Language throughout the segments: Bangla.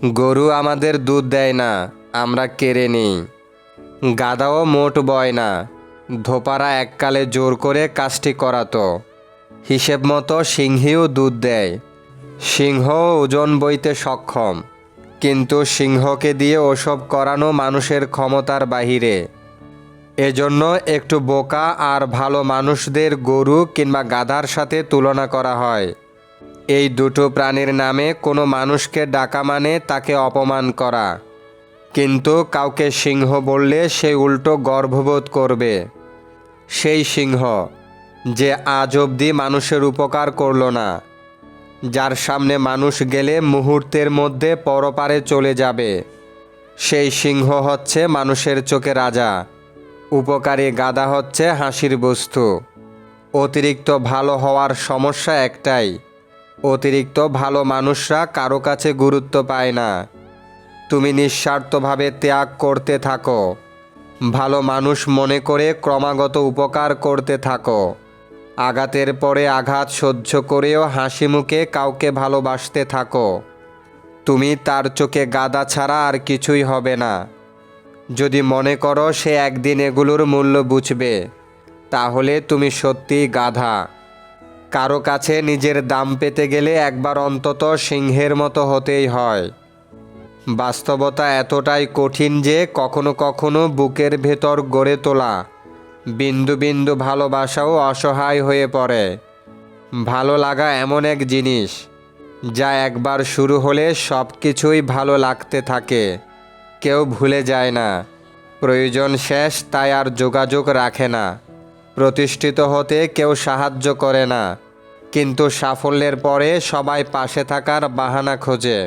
গরু আমাদের দুধ দেয় না, আমরা কেড়ে নিই। গাধাও মোট বয় না, ধোপারা এককালে জোর করে কাজটি করাতো। হিসেব মতো সিংহীও দুধ দেয়। সিংহ ওজন বইতে সক্ষম, কিন্তু সিংহকে দিয়ে ওসব করানো মানুষের ক্ষমতার বাহিরে। এজন্য একটু বোকা আর ভালো মানুষদের গরু কিংবা গাধার সাথে তুলনা করা হয়। এই দুটো প্রাণীর নামে কোনো মানুষকে ডাকা মানে তাকে অপমান করা। কিন্তু কাউকে সিংহ বললে সে উল্টো গর্ববোধ করবে। সেই সিংহ যে আজ অবধি মানুষের উপকার করল না, যার সামনে মানুষ গেলে মুহূর্তের মধ্যে পরপারে চলে যাবে, সেই সিংহ হচ্ছে মানুষের চোখে রাজা। উপকারী গাধা হচ্ছে হাসির বস্তু। অতিরিক্ত ভালো হওয়ার সমস্যা একটাই, অতিরিক্ত ভালো মানুষরা কারো কাছে গুরুত্ব পায় না। তুমি নিঃস্বার্থভাবে ত্যাগ করতে থাকো, ভালো মানুষ মনে করে ক্রমাগত উপকার করতে থাকো। আঘাতের পরে আঘাত সহ্য করেও হাসি মুখে কাউকে ভালোবাসতে থাকো। তুমি তার চোখে গাধা ছাড়া আর কিছুই হবে না। যদি মনে করো সে একদিন এগুলোর মূল্য বুঝবে, তাহলে তুমি সত্যিই গাধা। কারো কাছে নিজের দাম পেতে গেলে একবার অন্তত সিংহের মতো হতেই হয়। বাস্তবতা এতটাই কঠিন যে কখনো কখনো বুকের ভেতর গড়ে তোলা বিন্দু বিন্দু ভালোবাসাও অসহায় হয়ে পড়ে। ভালো লাগা এমন এক জিনিস যা একবার শুরু হলে সব কিছুই ভালো লাগতে থাকে। কেউ ভুলে যায় না, প্রয়োজন শেষ তাই আর যোগাযোগ রাখে না। প্রতিষ্ঠিত হতে কেউ সাহায্য করে না, কিন্তু সাফল্যের পরে সবাই পাশে থাকার বাহানা খোঁজে।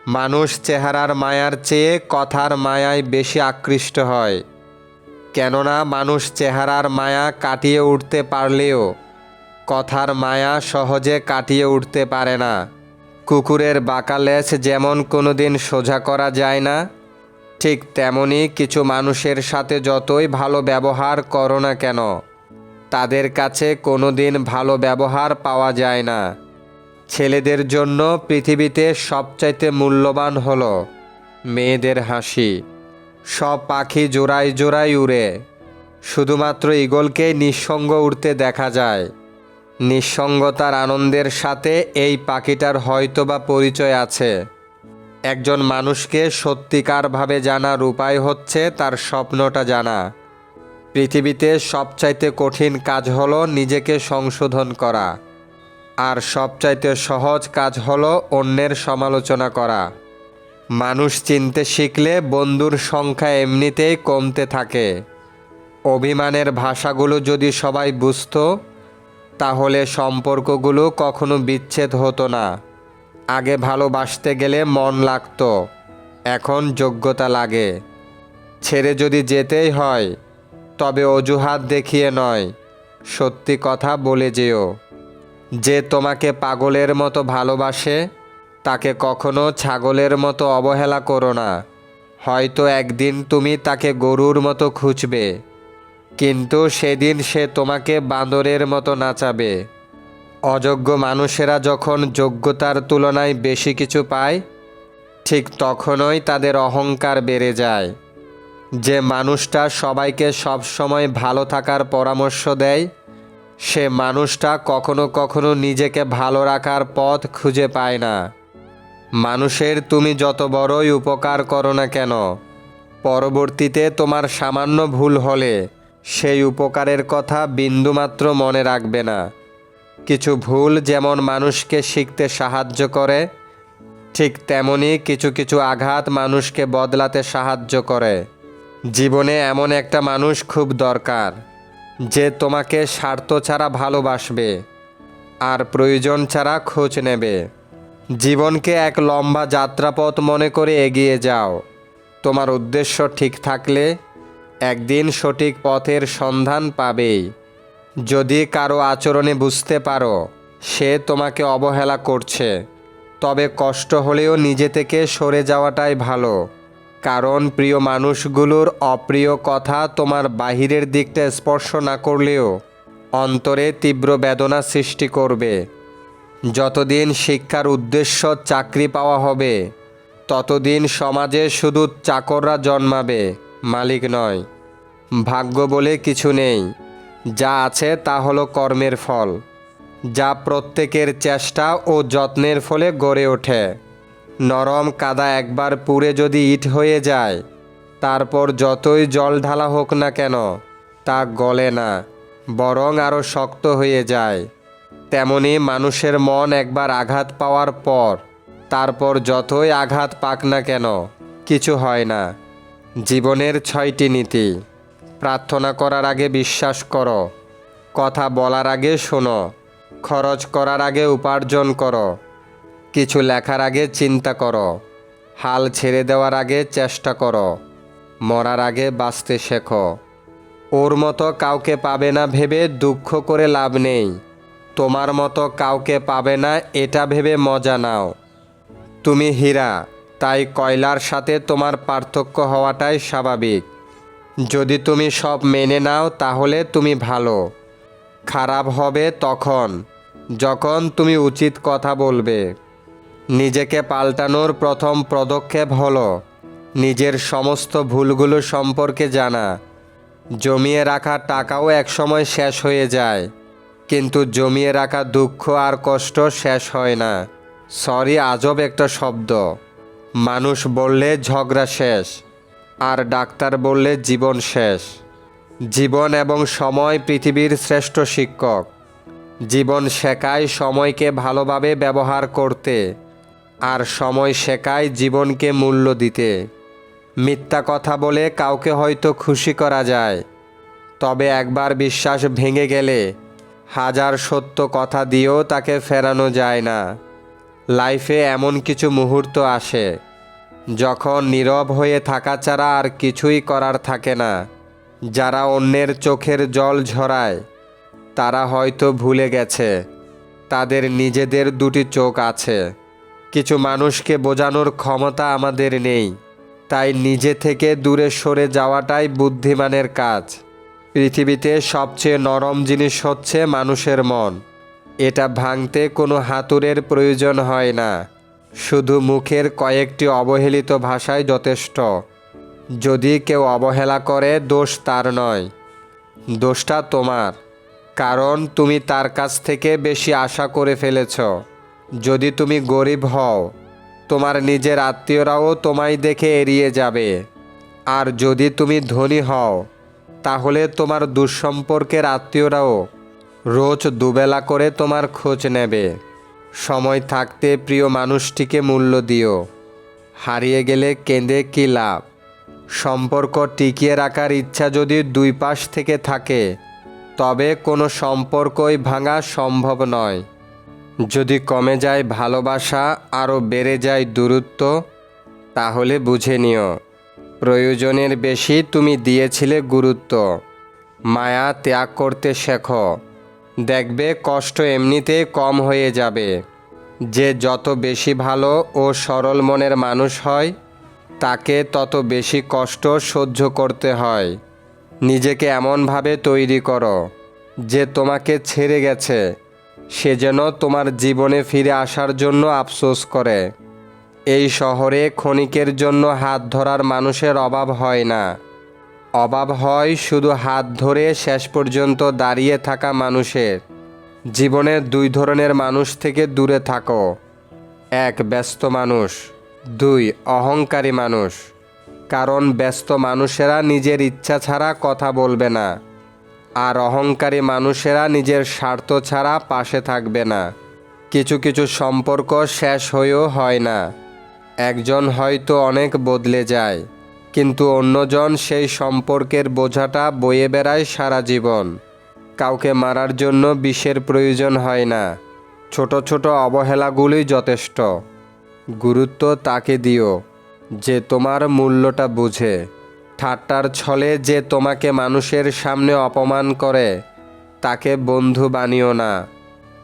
মানুষ চেহারার মায়ার চেয়ে কথার মায়ায় বেশি আকৃষ্ট হয়। কেননা মানুষ চেহারার মায়া কাটিয়ে উঠতে পারলেও কথার মায়া সহজে কাটিয়ে উঠতে পারে না। কুকুরের বাঁকা লেজ যেমন কোনোদিন সোজা করা যায় না, ঠিক তেমনি কিছু মানুষের সাথে যতই ভালো ব্যবহার করো না কেন, তাদের কাছে কোনোদিন ভালো ব্যবহার পাওয়া যায় না। ছেলেদের জন্য পৃথিবীতে সবচাইতে মূল্যবান হলো মেয়েদের হাসি। সব পাখি জোড়ায় জোড়ায় উড়ে, শুধুমাত্র ঈগলকেই নিঃসঙ্গ উড়তে দেখা যায়। নিঃসঙ্গতার আনন্দের সাথে এই পাখিটার হয়তোবা পরিচয় আছে। একজন মানুষকে সত্যিকারভাবে জানার উপায় হচ্ছে তার স্বপ্নটা জানা। পৃথিবীতে সবচাইতে কঠিন কাজ হলো নিজেকে সংশোধন করা, আর সবচাইতে সহজ কাজ হলো অন্যের সমালোচনা করা। মানুষ চিনতে শিখলে বন্ধুর সংখ্যা এমনিতেই কমতে থাকে। অভিমানের ভাষাগুলো যদি সবাই বুঝতো, তাহলে সম্পর্কগুলো কখনো বিচ্ছেদ হতো না। আগে ভালোবাসতে গেলে মন লাগতো, এখন যোগ্যতা লাগে। ছেড়ে যদি যেতেই হয়, তবে অজুহাত দেখিয়ে নয়, সত্যি কথা বলে যেও। যে তোমাকে পাগলের মতো ভালোবাসে, তাকে কখনো ছাগলের মতো অবহেলা করো না। হয়তো একদিন তুমি তাকে গরুর মতো খুঁজবে, কিন্তু সেদিন সে তোমাকে বাঁদরের মতো নাচাবে। অযোগ্য মানুষেরা যখন যোগ্যতার তুলনায় বেশি কিছু পায়, ঠিক তখনই তাদের অহংকার বেড়ে যায়। যে মানুষটা সবাইকে সবসময় ভালো থাকার পরামর্শ দেয়, সে মানুষটা কখনো কখনো নিজেকে ভালো রাখার পথ খুঁজে পায় না। মানুষের তুমি যত বড়ই উপকার করো না কেন, পরবর্তীতে তোমার সামান্য ভুল হলে সেই উপকারের কথা বিন্দুমাত্র মনে রাখবে না। কিছু ভুল যেমন মানুষকে শিখতে সাহায্য করে, ঠিক তেমনি কিছু কিছু আঘাত মানুষকে বদলাতে সাহায্য করে। জীবনে এমন একটা মানুষ খুব দরকার, যে তোমাকে স্বার্থ ছাড়া ভালোবাসবে আর প্রয়োজন ছাড়া খোঁজ নেবে। জীবনকে এক লম্বা যাত্রাপথ মনে করে এগিয়ে যাও। তোমার উদ্দেশ্য ঠিক থাকলে একদিন সঠিক পথের সন্ধান পাবেই। যদি কারো আচরণে বুঝতে পারো সে তোমাকে অবহেলা করছে, তবে কষ্ট হলেও নিজে থেকে সরে যাওয়াটাই ভালো। কারণ প্রিয় মানুষগুলোর অপ্রিয় কথা তোমার বাহিরের দিকটা স্পর্শ না করলেও অন্তরে তীব্র বেদনা সৃষ্টি করবে। যতদিন শিক্ষার উদ্দেশ্য চাকরি পাওয়া হবে, ততদিন সমাজে শুধু চাকররা জন্মাবে, মালিক নয়। ভাগ্য বলে কিছু নেই, যা আছে তা হলো কর্মের ফল, যা প্রত্যেকের চেষ্টা ও যত্নের ফলে গড়ে ওঠে। নরম কাদা একবার পুড়ে যদি ইট হয়ে যায়, তারপর যতই জল ঢালা হোক না কেন তা গলে না, বরং আরও শক্ত হয়ে যায়। তেমনি মানুষের মন একবার আঘাত পাওয়ার পর তারপর যতই আঘাত পাক না কেন কিছু হয় না। জীবনের 6টি নীতি। প্রার্থনা করার আগে বিশ্বাস করো, কথা বলার আগে শোনো, খরচ করার আগে উপার্জন করো, কিছু লেখার আগে চিন্তা করো, হাল ছেড়ে দেওয়ার আগে চেষ্টা করো, মরার আগে বাঁচতে শেখো। ওর মতো কাউকে পাবে না ভেবে দুঃখ করে লাভ নেই, তোমার মতো কাউকে পাবে না এটা ভেবে মজা নাও। তুমি হীরা, তাই কয়লার সাথে তোমার পার্থক্য হওয়াটাই স্বাভাবিক। যদি তুমি সব মেনে নাও তাহলে তুমি ভালো। খারাপ হবে তখন যখন তুমি উচিত কথা বলবে। নিজেকে পাল্টানোর প্রথম পদক্ষেপ হলো নিজের সমস্ত ভুলগুলো সম্পর্কে জানা। জমিয়ে রাখা টাকাও একসময় শেষ হয়ে যায়, কিন্তু জমিয়ে রাখা দুঃখ আর কষ্ট শেষ হয় না। সরি আজব একটা শব্দ। মানুষ বললে ঝগড়া শেষ, আর ডাক্তার বললে জীবন শেষ। জীবন এবং সময় পৃথিবীর শ্রেষ্ঠ শিক্ষক। জীবন শেখায় সময়কে ভালোভাবে ব্যবহার করতে, আর সময় শেখায় জীবনকে মূল্য দিতে। মিথ্যা কথা বলে কাউকে হয়তো খুশি করা যায়, তবে একবার বিশ্বাস ভেঙে গেলে হাজার সত্য কথা দিয়েও তাকে ফেরানো যায় না। লাইফে এমন কিছু মুহূর্ত আসে যখন নীরব হয়ে থাকা ছাড়া আর কিছুই করার থাকে না। যারা অন্যের চোখের জল ঝরায় তারা হয়তো ভুলে গেছে তাদের নিজেদের দুটি চোখ আছে। কিছু মানুষকে বোঝানোর ক্ষমতা আমাদের নেই, তাই নিজে থেকে দূরে সরে যাওয়াটাই বুদ্ধিমানের কাজ। পৃথিবীতে সবচেয়ে নরম জিনিস হচ্ছে মানুষের মন। এটা ভাঙতে কোনো হাতুড়ের প্রয়োজন হয় না, শুধু মুখের কয়েকটি অবহেলিত ভাষাই যথেষ্ট। যদি কেউ অবহেলা করে দোষ তার নয়, দোষটা তোমার, কারণ তুমি তার কাছ থেকে বেশি আশা করে ফেলেছ। যদি তুমি গরিব হও, তোমার নিজের আত্মীয়রাও তোমায় দেখে এড়িয়ে যাবে, আর যদি তুমি ধনী হও তাহলে তোমার দুঃসম্পর্কের আত্মীয়রাও রোজ দুবেলা করে তোমার খোঁজ নেবে। সময় থাকতে প্রিয় মানুষটিকে মূল্য দিও, হারিয়ে গেলে কেঁদে কী লাভ। সম্পর্ক টিকিয়ে রাখার ইচ্ছা যদি দুই পাশ থেকে থাকে তবে কোনো সম্পর্কই ভাঙা সম্ভব নয়। যদি কমে যায় ভালোবাসা, আরও বেড়ে যায় দূরত্ব, তাহলে বুঝে নিও প্রয়োজনের বেশি তুমি দিয়েছিলে গুরুত্ব। মায়া ত্যাগ করতে শেখো, দেখবে কষ্ট এমনিতে কম হয়ে যাবে। যে যত বেশি ভালো ও সরল মনের মানুষ হয় তাকে তত বেশি কষ্ট সহ্য করতে হয়। নিজেকে এমনভাবে তৈরি করো যে তোমাকে ছেড়ে গেছে সে যেন তোমার জীবনে ফিরে আসার জন্য আফসোস করে। এই শহরে ক্ষণিকের জন্য হাত ধরার মানুষের অভাব হয় না, অভাব হয় শুধু হাত ধরে শেষ পর্যন্ত দাঁড়িয়ে থাকা মানুষের। জীবনের 2 ধরনের মানুষ থেকে দূরে থাকো। 1 ব্যস্ত মানুষ, 2 অহংকারী মানুষ। কারণ ব্যস্ত মানুষেরা নিজের ইচ্ছা ছাড়া কথা বলবে না, আর অহংকারী মানুষেরা নিজের স্বার্থ ছাড়া পাশে থাকবে না। কিছু কিছু সম্পর্ক শেষ হয়েও হয় না। একজন হয়তো অনেক বদলে যায়, কিন্তু অন্যজন সেই সম্পর্কের বোঝাটা বয়ে বেড়ায় সারা জীবন। কাউকে মারার জন্য বিষের প্রয়োজন হয় না, ছোট ছোট অবহেলাগুলোই যথেষ্ট। গুরুত্ব তাকে দিও যে তোমার মূল্যটা বুঝে। ঠাট্টার ছলে যে তোমাকে মানুষের সামনে অপমান করে তাকে বন্ধু বানিও না।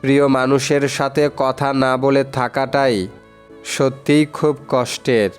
প্রিয় মানুষের সাথে কথা না বলে থাকাটাই সত্যিই খুব কষ্টের।